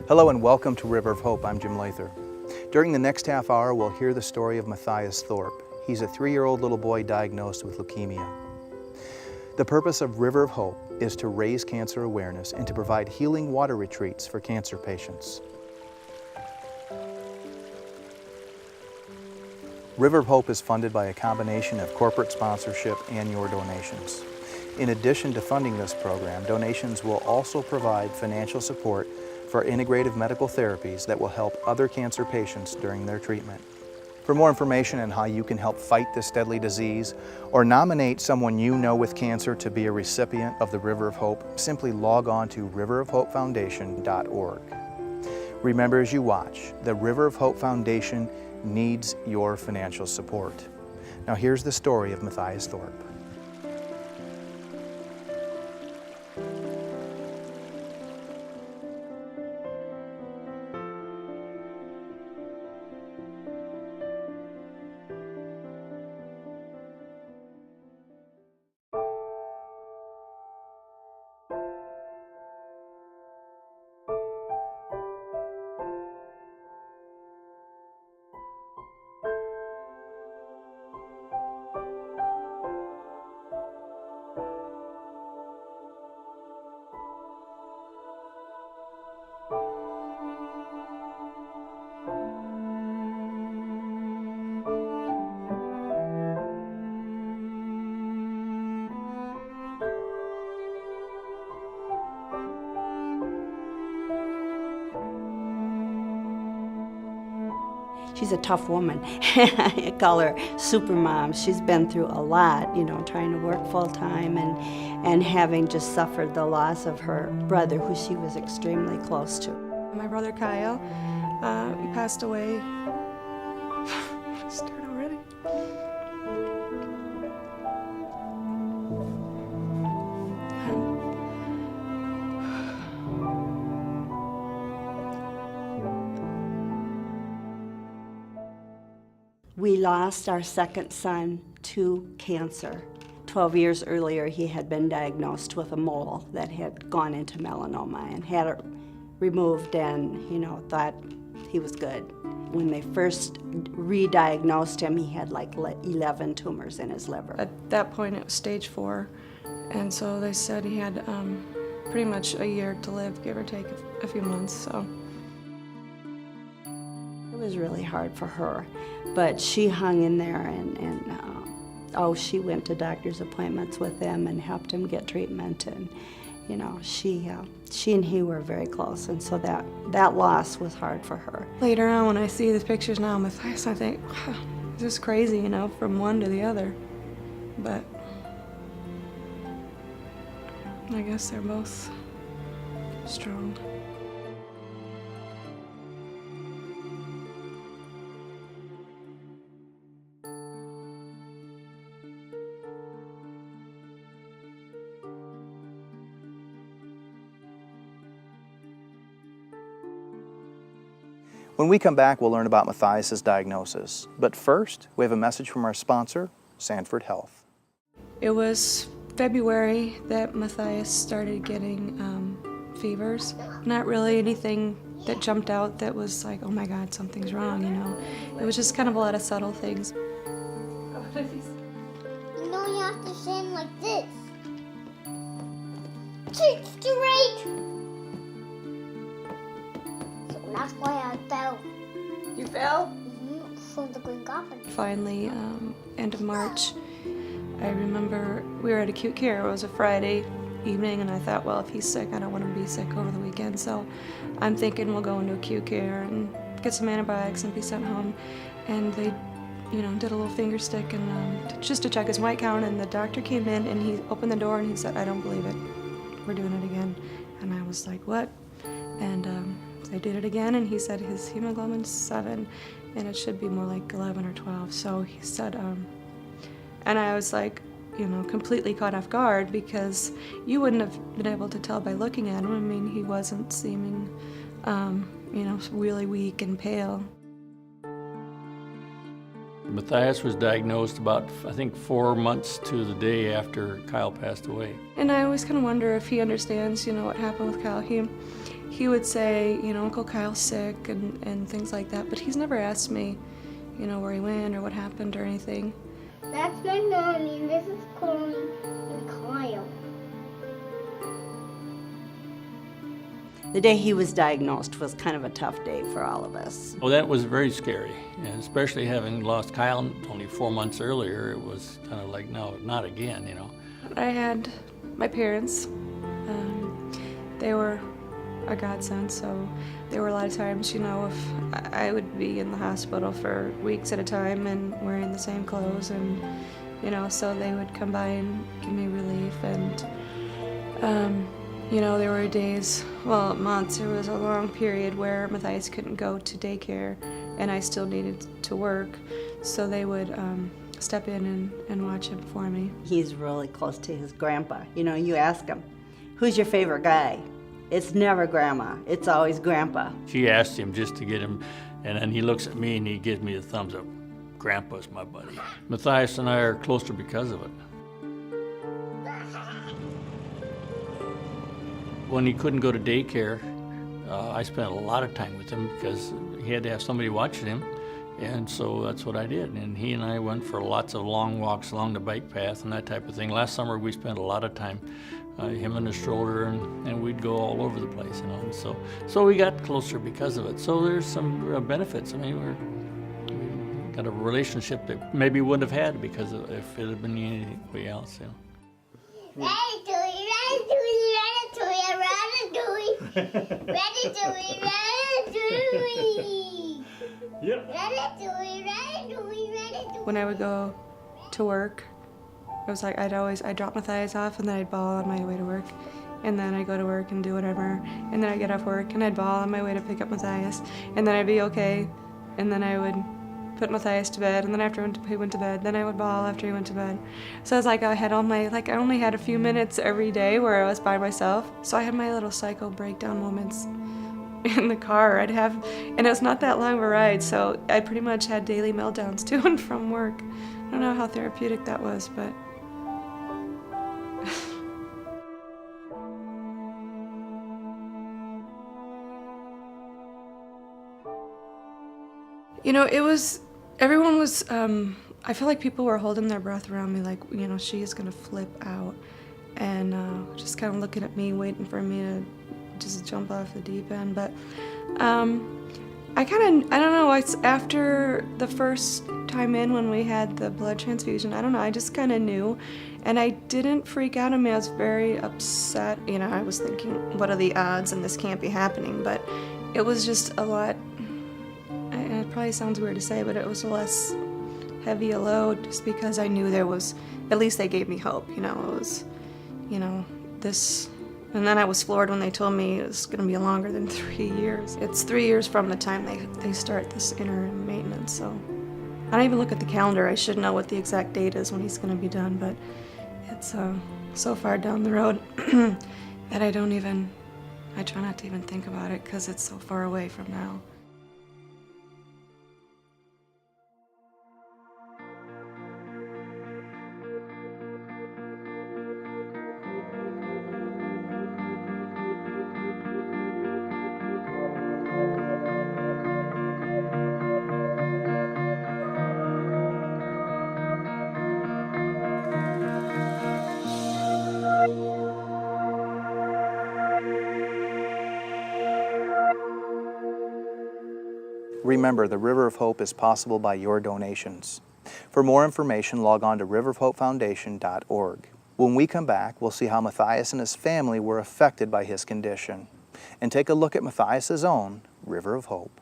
Hello and welcome to River of Hope. I'm Jim Lather. During the next half hour, we'll hear the story of Mathias Thorpe. He's a 3-year-old little boy diagnosed with leukemia. The purpose of River of Hope is to raise cancer awareness and to provide healing water retreats for cancer patients. River of Hope is funded by a combination of corporate sponsorship and your donations. In addition to funding this program, donations will also provide financial support for integrative medical therapies that will help other cancer patients during their treatment. For more information on how you can help fight this deadly disease or nominate someone you know with cancer to be a recipient of the River of Hope, simply log on to riverofhopefoundation.org. Remember as you watch, the River of Hope Foundation needs your financial support. Now here's the story of Mathias Thorpe. She's a tough woman. I call her super mom. She's been through a lot, trying to work full time and having just suffered the loss of her brother, who she was extremely close to. My brother Kyle, he passed away. Start already. We lost our second son to cancer. 12 years earlier, he had been diagnosed with a mole that had gone into melanoma and had it removed and, thought he was good. When they first re-diagnosed him, he had like 11 tumors in his liver. At that point, it was stage 4, and so they said he had pretty much a year to live, give or take a few months, so. It was really hard for her, but she hung in there and she went to doctor's appointments with him and helped him get treatment, and she and he were very close, and so that loss was hard for her. Later on, when I see the pictures now with Mathias, I think, wow, this is crazy, from one to the other, but I guess they're both strong. When we come back, we'll learn about Mathias' diagnosis. But first, we have a message from our sponsor, Sanford Health. It was February that Mathias started getting fevers. Not really anything that jumped out that was like, oh my God, something's wrong, It was just kind of a lot of subtle things. You have to stand like this. Sit straight. That's why I fell. You fell? Mm-hmm. From the Green Goblin. Finally, end of March, I remember we were at acute care. It was a Friday evening, and I thought, well, if he's sick, I don't want him to be sick over the weekend. So I'm thinking we'll go into acute care and get some antibiotics and be sent home. And they, did a little finger stick and just to check his white count. And the doctor came in and he opened the door and he said, I don't believe it. We're doing it again. And I was like, what? And they did it again, and he said his hemoglobin's 7, and it should be more like 11 or 12. So he said, and I was like, completely caught off guard, because you wouldn't have been able to tell by looking at him. I mean, he wasn't seeming, really weak and pale. Mathias was diagnosed about, I think, 4 months to the day after Kyle passed away. And I always kind of wonder if he understands, what happened with Kyle. he would say, you know, Uncle Kyle's sick and things like that, but he's never asked me, you know, where he went or what happened or anything. That's my mommy, and this is Colin and Kyle. The day he was diagnosed was kind of a tough day for all of us. Well, that was very scary, and especially having lost Kyle only 4 months earlier, it was kind of like, no, not again, you know. I had my parents. They were a godsend, so there were a lot of times, you know, if I would be in the hospital for weeks at a time and wearing the same clothes, and, you know, so they would come by and give me relief. And, you know, there were days, well, months, there was a long period where Mathias couldn't go to daycare and I still needed to work, so they would step in and watch him for me. He's really close to his grandpa. You know, you ask him, who's your favorite guy? It's never grandma, it's always grandpa. She asked him just to get him, and then he looks at me and he gives me a thumbs up. Grandpa's my buddy. Mathias and I are closer because of it. When he couldn't go to daycare, I spent a lot of time with him because he had to have somebody watching him, and so that's what I did. And he and I went for lots of long walks along the bike path and that type of thing. Last summer we spent a lot of time, him in the stroller, and we'd go all over the place, you know. And so we got closer because of it. So there's some benefits. I mean, we got a relationship that maybe we wouldn't have had because of, if it had been anybody else, you know. Ratatouille, ratatouille, ratatouille, ratatouille, ratatouille, ratatouille. Yeah. Ratatouille, ratatouille, ratatouille. When I would go to work, it was like I'd drop Mathias off and then I'd bawl on my way to work. And then I'd go to work and do whatever. And then I'd get off work and I'd bawl on my way to pick up Mathias. And then I'd be okay. And then I would put Mathias to bed. And then after he went to bed, then I would bawl after he went to bed. So it was like I only had a few minutes every day where I was by myself. So I had my little psycho breakdown moments in the car. And it was not that long of a ride, so I pretty much had daily meltdowns to and from work. I don't know how therapeutic that was, but you know, everyone was, I feel like people were holding their breath around me, like, you know, she is gonna flip out, and just kind of looking at me, waiting for me to just jump off the deep end. But I don't know, it's after the first time in when we had the blood transfusion, I don't know, I just kind of knew, and I didn't freak out. I mean, I was very upset, you know, I was thinking, what are the odds, and this can't be happening, but it was just a lot. It probably sounds weird to say, but it was less heavy a load just because I knew there was, at least they gave me hope, you know, it was, you know, this, and then I was floored when they told me it was going to be longer than 3 years. It's 3 years from the time they start this interim maintenance, so I don't even look at the calendar. I should know what the exact date is when he's going to be done, but it's so far down the road that I try not to even think about it because it's so far away from now. Remember, the River of Hope is possible by your donations. For more information, log on to riverofhopefoundation.org. When we come back, we'll see how Mathias and his family were affected by his condition, and take a look at Mathias' own River of Hope.